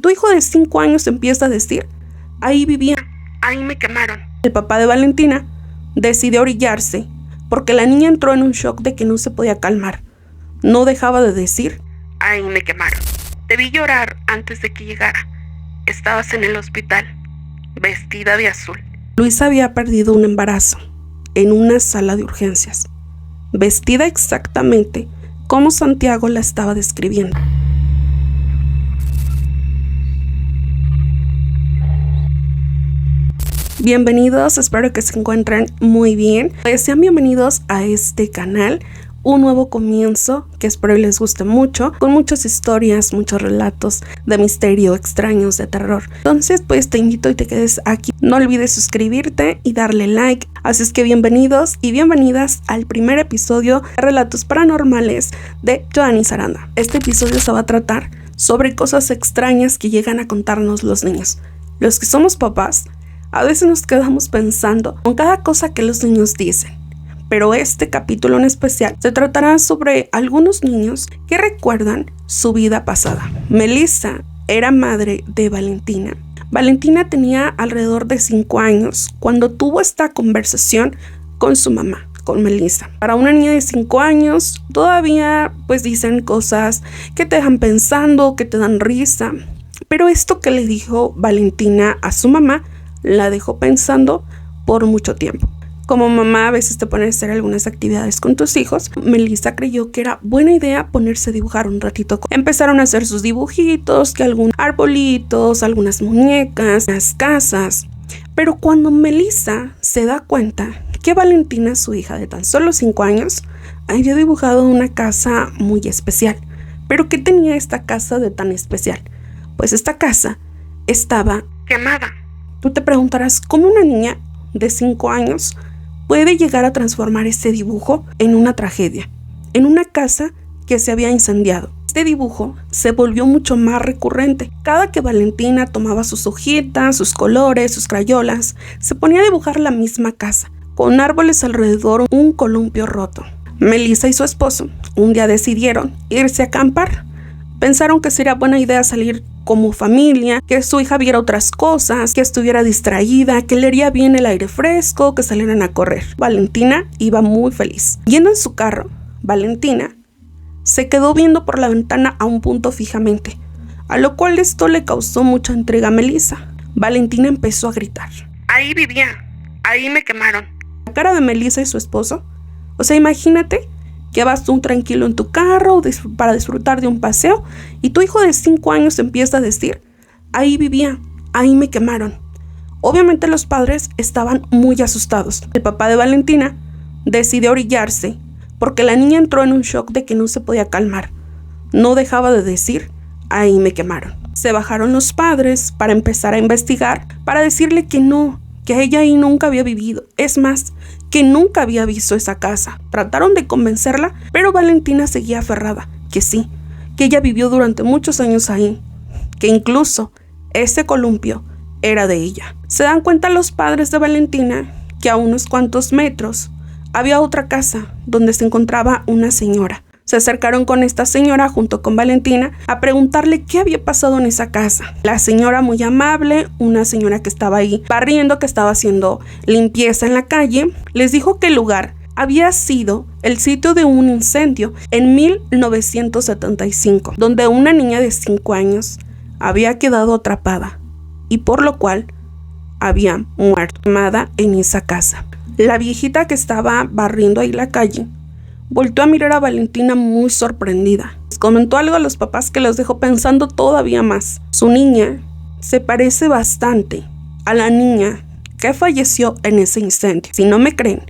tu hijo de 5 años empieza a decir, ahí vivía, ahí me quemaron. El papá de Valentina decidió orillarse porque la niña entró en un shock de que no se podía calmar. No dejaba de decir, ahí me quemaron. Te vi llorar antes de que llegara. Estabas en el hospital, vestida de azul. Luisa había perdido un embarazo en una sala de urgencias, vestida exactamente como Santiago la estaba describiendo. Bienvenidos, espero que se encuentren muy bien. Sean bienvenidos a este canal, un nuevo comienzo que espero les guste mucho, con muchas historias, muchos relatos de misterio, extraños, de terror. Entonces pues te invito y te quedes aquí. No olvides suscribirte y darle like. Así es que bienvenidos y bienvenidas al primer episodio de Relatos Paranormales de Joanny Saranda. Este episodio se va a tratar sobre cosas extrañas que llegan a contarnos los niños. Los que somos papás, a veces nos quedamos pensando con cada cosa que los niños dicen, pero este capítulo en especial se tratará sobre algunos niños que recuerdan su vida pasada. Melissa era madre de Valentina. Valentina tenía alrededor de 5 años cuando tuvo esta conversación con su mamá, con Melissa. Para una niña de 5 años todavía pues dicen cosas que te dejan pensando, que te dan risa, pero esto que le dijo Valentina a su mamá la dejó pensando por mucho tiempo. Como mamá a veces te pones a hacer algunas actividades con tus hijos, Melissa creyó que era buena idea ponerse a dibujar un ratito. Empezaron a hacer sus dibujitos, que algunos arbolitos, algunas muñecas, las casas. Pero cuando Melissa se da cuenta que Valentina, su hija de tan solo 5 años, había dibujado una casa muy especial. ¿Pero qué tenía esta casa de tan especial? Pues esta casa estaba quemada. Tú te preguntarás, ¿cómo una niña de 5 años puede llegar a transformar este dibujo en una tragedia? En una casa que se había incendiado. Este dibujo se volvió mucho más recurrente. Cada que Valentina tomaba sus hojitas, sus colores, sus crayolas, se ponía a dibujar la misma casa, con árboles alrededor, un columpio roto. Melissa y su esposo un día decidieron irse a acampar. Pensaron que sería buena idea salir como familia, que su hija viera otras cosas, que estuviera distraída, que le haría bien el aire fresco, que salieran a correr. Valentina iba muy feliz. Yendo en su carro, Valentina se quedó viendo por la ventana a un punto fijamente, a lo cual esto le causó mucha intriga a Melissa. Valentina empezó a gritar, ahí vivía, ahí me quemaron. La cara de Melissa y su esposo, imagínate que vas tú tranquilo en tu carro para disfrutar de un paseo y tu hijo de 5 años empieza a decir, ahí vivía, ahí me quemaron. Obviamente los padres estaban muy asustados. El papá de Valentina decidió orillarse porque la niña entró en un shock de que no se podía calmar. No dejaba de decir, ahí me quemaron. Se bajaron los padres para empezar a investigar, para decirle que no, que ella ahí nunca había vivido. Es más, que nunca había visto esa casa. Trataron de convencerla, pero Valentina seguía aferrada, que sí, que ella vivió durante muchos años ahí, que incluso ese columpio era de ella. Se dan cuenta los padres de Valentina que a unos cuantos metros había otra casa donde se encontraba una señora. Se acercaron con esta señora junto con Valentina a preguntarle qué había pasado en esa casa. La señora muy amable, una señora que estaba ahí barriendo, que estaba haciendo limpieza en la calle, les dijo que el lugar había sido el sitio de un incendio en 1975, donde una niña de 5 años había quedado atrapada y por lo cual había muerto quemada en esa casa. La viejita que estaba barriendo ahí la calle volteó a mirar a Valentina muy sorprendida. Les comentó algo a los papás que los dejó pensando todavía más. Su niña se parece bastante a la niña que falleció en ese incendio. Si no me creen,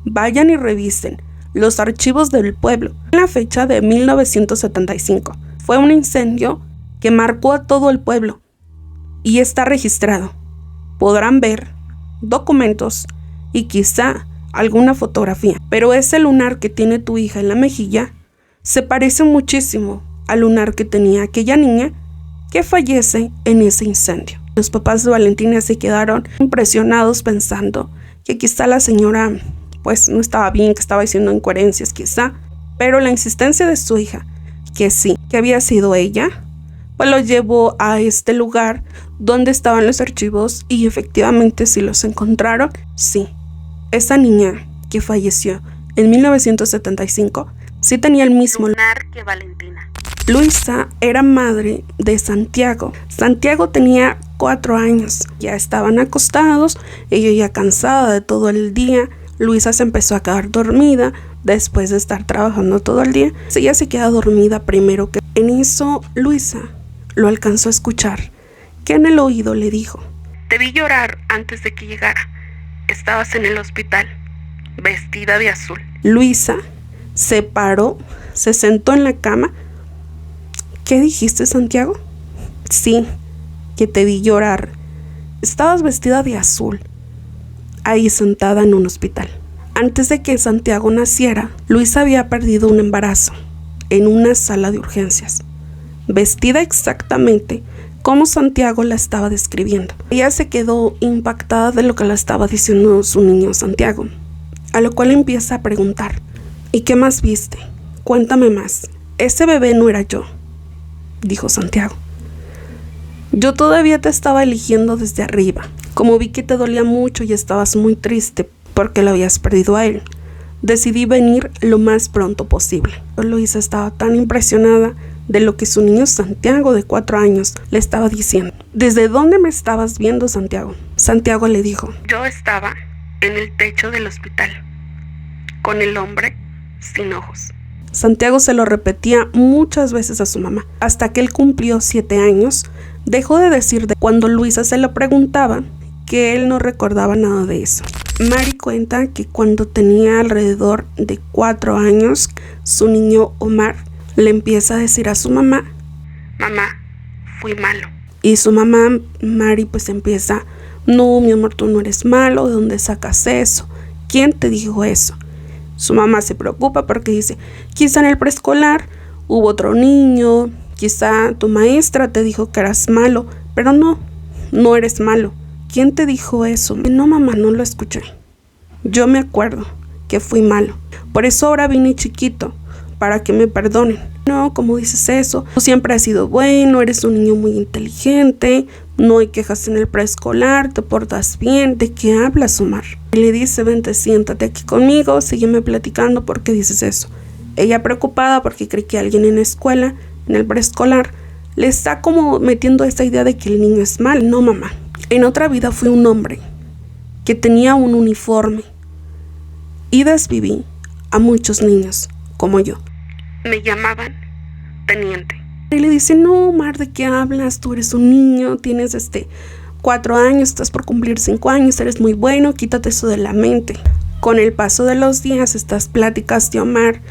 vayan y revisen los archivos del pueblo. En la fecha de 1975 fue un incendio que marcó a todo el pueblo y está registrado. Podrán ver documentos y quizá alguna fotografía, pero ese lunar que tiene tu hija en la mejilla se parece muchísimo al lunar que tenía aquella niña que fallece en ese incendio. Los papás de Valentina se quedaron impresionados pensando que quizá la señora pues no estaba bien, que estaba diciendo incoherencias quizá, pero la insistencia de su hija, que sí, que había sido ella, Pues lo llevó a este lugar donde estaban los archivos y efectivamente sí los encontraron. Sí, esa niña que falleció en 1975 sí tenía el mismo lunar que Valentina. Luisa era madre de Santiago. Santiago tenía 4 años. Ya estaban acostados, ella ya cansada de todo el día. Luisa se empezó a quedar dormida después de estar trabajando todo el día. Ella se queda dormida primero que... En eso Luisa lo alcanzó a escuchar, que en el oído le dijo: te vi llorar antes de que llegara. Estabas en el hospital, vestida de azul. Luisa se paró, se sentó en la cama. ¿Qué dijiste, Santiago? Sí, que te vi llorar. Estabas vestida de azul, ahí sentada en un hospital. Antes de que Santiago naciera, Luisa había perdido un embarazo en una sala de urgencias, vestida exactamente como Santiago la estaba describiendo. Ella se quedó impactada de lo que le estaba diciendo su niño Santiago, a lo cual empieza a preguntar: ¿y qué más viste? Cuéntame más. Ese bebé no era yo, dijo Santiago. Yo todavía te estaba eligiendo desde arriba. Como vi que te dolía mucho y estabas muy triste porque lo habías perdido a él, decidí venir lo más pronto posible. Luisa estaba tan impresionada de lo que su niño Santiago de 4 años le estaba diciendo. ¿Desde dónde me estabas viendo, Santiago? Santiago le dijo: yo estaba en el techo del hospital, con el hombre sin ojos. Santiago se lo repetía muchas veces a su mamá, hasta que él cumplió 7 años. Dejó de decir cuando Luisa se lo preguntaba que él no recordaba nada de eso. Mari cuenta que cuando tenía alrededor de 4 años, su niño Omar le empieza a decir a su mamá: mamá, fui malo. Y su mamá, Mari, pues empieza: no, mi amor, tú no eres malo, ¿de dónde sacas eso? ¿Quién te dijo eso? Su mamá se preocupa porque dice: quizá en el preescolar hubo otro niño, quizá tu maestra te dijo que eras malo, pero no eres malo. ¿Quién te dijo eso? No, mamá, no lo escuché. Yo me acuerdo que fui malo. Por eso ahora vine chiquito, para que me perdonen. No, ¿cómo dices eso? Tú siempre has sido bueno, eres un niño muy inteligente, no hay quejas en el preescolar, te portas bien. ¿De qué hablas, Omar? Y le dice: vente, siéntate aquí conmigo, sígueme platicando, ¿por qué dices eso? Ella preocupada porque cree que alguien en la escuela, en el preescolar, le está como metiendo esta idea de que el niño es mal. No, mamá. En otra vida fui un hombre que tenía un uniforme y desviví a muchos niños como yo. Me llamaban teniente. Y le dice: no, Omar, ¿de qué hablas? Tú eres un niño, tienes 4 años, estás por cumplir 5 años, eres muy bueno, quítate eso de la mente. Con el paso de los días, estas pláticas de Omar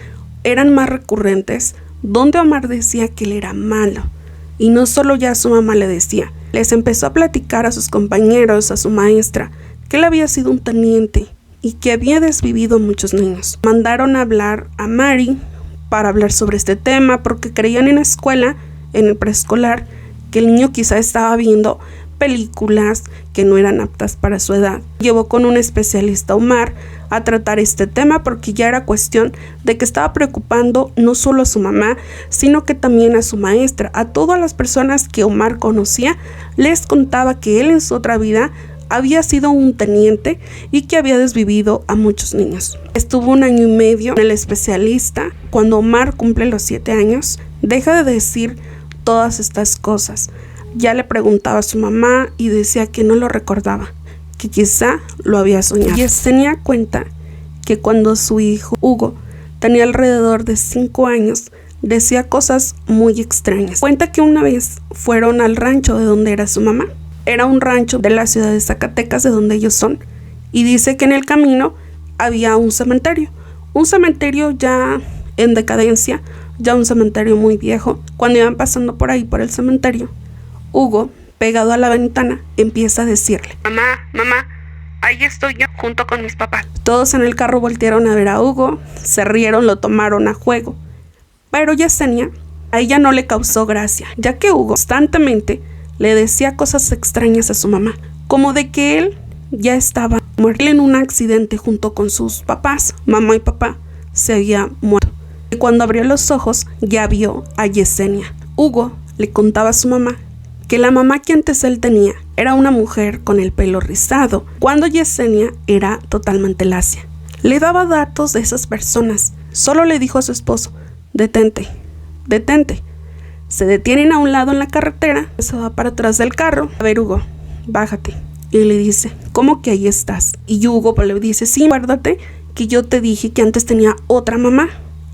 eran más recurrentes, donde Omar decía que él era malo. Y no solo ya su mamá le decía, les empezó a platicar a sus compañeros, a su maestra, que él había sido un teniente y que había desvivido a muchos niños. Mandaron a hablar a Mari para hablar sobre este tema porque creían en la escuela, en el preescolar, que el niño quizá estaba viendo películas que no eran aptas para su edad. Llevó con un especialista, Omar, a tratar este tema porque ya era cuestión de que estaba preocupando no solo a su mamá, sino que también a su maestra. A todas las personas que Omar conocía, les contaba que él en su otra vida había sido un teniente y que había desvivido a muchos niños. Estuvo 1 año y medio en el especialista. Cuando Omar cumple los 7 años, deja de decir todas estas cosas. Ya le preguntaba a su mamá y decía que no lo recordaba, que quizá lo había soñado. Y tenía cuenta que cuando su hijo Hugo tenía alrededor de 5 años, decía cosas muy extrañas. Cuenta que una vez fueron al rancho de donde era su mamá. Era un rancho de la ciudad de Zacatecas, de donde ellos son. Y dice que en el camino había un cementerio ya en decadencia, ya un cementerio muy viejo. Cuando iban pasando por ahí, por el cementerio, Hugo, pegado a la ventana, empieza a decirle: mamá, ahí estoy yo junto con mis papás. Todos en el carro voltearon a ver a Hugo, se rieron, lo tomaron a juego. Pero Yesenia, a ella no le causó gracia, ya que Hugo constantemente le decía cosas extrañas a su mamá, como de que él ya estaba muerto en un accidente junto con sus papás. Mamá y papá se había muerto. Y cuando abrió los ojos, ya vio a Yesenia. Hugo le contaba a su mamá que la mamá que antes él tenía era una mujer con el pelo rizado, cuando Yesenia era totalmente lacia. Le daba datos de esas personas. Solo le dijo a su esposo: detente, detente. Se detienen a un lado en la carretera, se va para atrás del carro. A ver, Hugo, bájate. Y le dice: ¿cómo que ahí estás? Y Hugo pues le dice: sí, acuérdate que yo te dije que antes tenía otra mamá.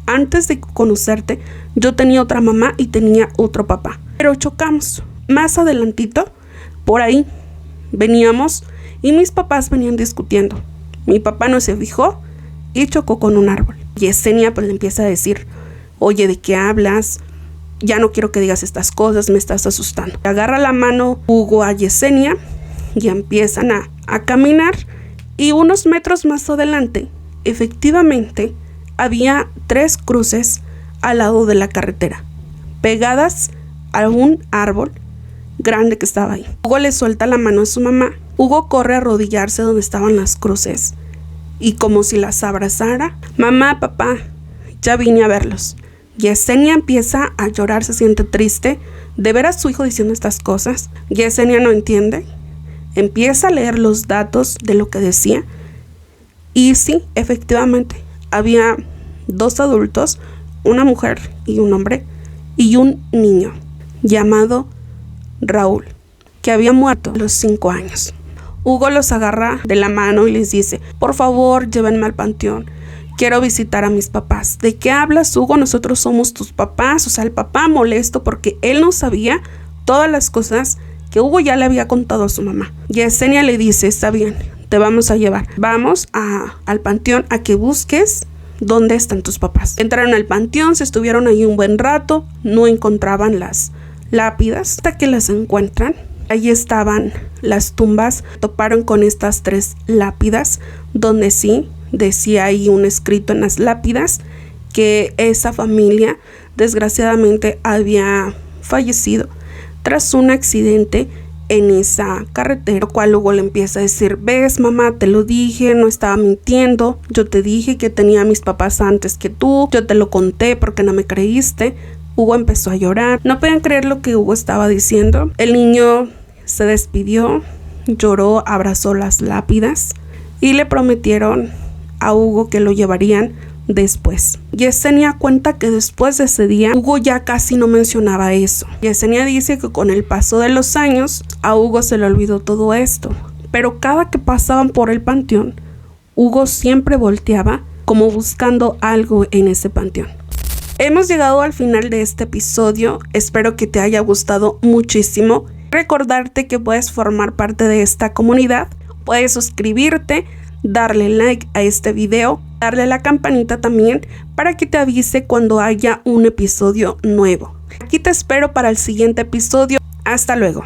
Antes de conocerte, yo tenía otra mamá y tenía otro papá. Pero chocamos. Más adelantito, por ahí, veníamos y mis papás venían discutiendo. Mi papá no se fijó y chocó con un árbol. Yesenia pues le empieza a decir: oye, ¿de qué hablas? Ya no quiero que digas estas cosas, me estás asustando. Agarra la mano Hugo a Yesenia y empiezan a caminar, y unos metros más adelante, efectivamente, había 3 cruces al lado de la carretera, pegadas a un árbol grande que estaba ahí. Hugo le suelta la mano a su mamá. Hugo corre a arrodillarse donde estaban las cruces y como si las abrazara: mamá, papá, ya vine a verlos. Yesenia empieza a llorar, se siente triste de ver a su hijo diciendo estas cosas. Yesenia no entiende, empieza a leer los datos de lo que decía, y sí, efectivamente, había 2 adultos, una mujer y un hombre, y un niño llamado Raúl, que había muerto a los 5 años. Hugo los agarra de la mano y les dice: por favor, llévenme al panteón. Quiero visitar a mis papás. ¿De qué hablas, Hugo? Nosotros somos tus papás. O sea, el papá molesto porque él no sabía todas las cosas que Hugo ya le había contado a su mamá. Yesenia le dice: está bien, te vamos a llevar. Vamos al panteón a que busques dónde están tus papás. Entraron al panteón, se estuvieron ahí un buen rato, no encontraban las lápidas hasta que las encuentran. Ahí estaban las tumbas. Toparon con estas 3 lápidas donde sí decía ahí un escrito en las lápidas que esa familia desgraciadamente había fallecido tras un accidente en esa carretera, lo cual luego le empieza a decir: ves, mamá, te lo dije, no estaba mintiendo, yo te dije que tenía a mis papás antes que tú, yo te lo conté porque no me creíste. Hugo empezó a llorar, no podían creer lo que Hugo estaba diciendo. El niño se despidió, lloró, abrazó las lápidas y le prometieron a Hugo que lo llevarían después. Yesenia cuenta que después de ese día Hugo ya casi no mencionaba eso. Yesenia dice que con el paso de los años a Hugo se le olvidó todo esto, pero cada que pasaban por el panteón, Hugo siempre volteaba como buscando algo en ese panteón. Hemos llegado al final de este episodio, espero que te haya gustado muchísimo. Recordarte que puedes formar parte de esta comunidad, puedes suscribirte, darle like a este video, darle a la campanita también para que te avise cuando haya un episodio nuevo. Aquí te espero para el siguiente episodio. Hasta luego.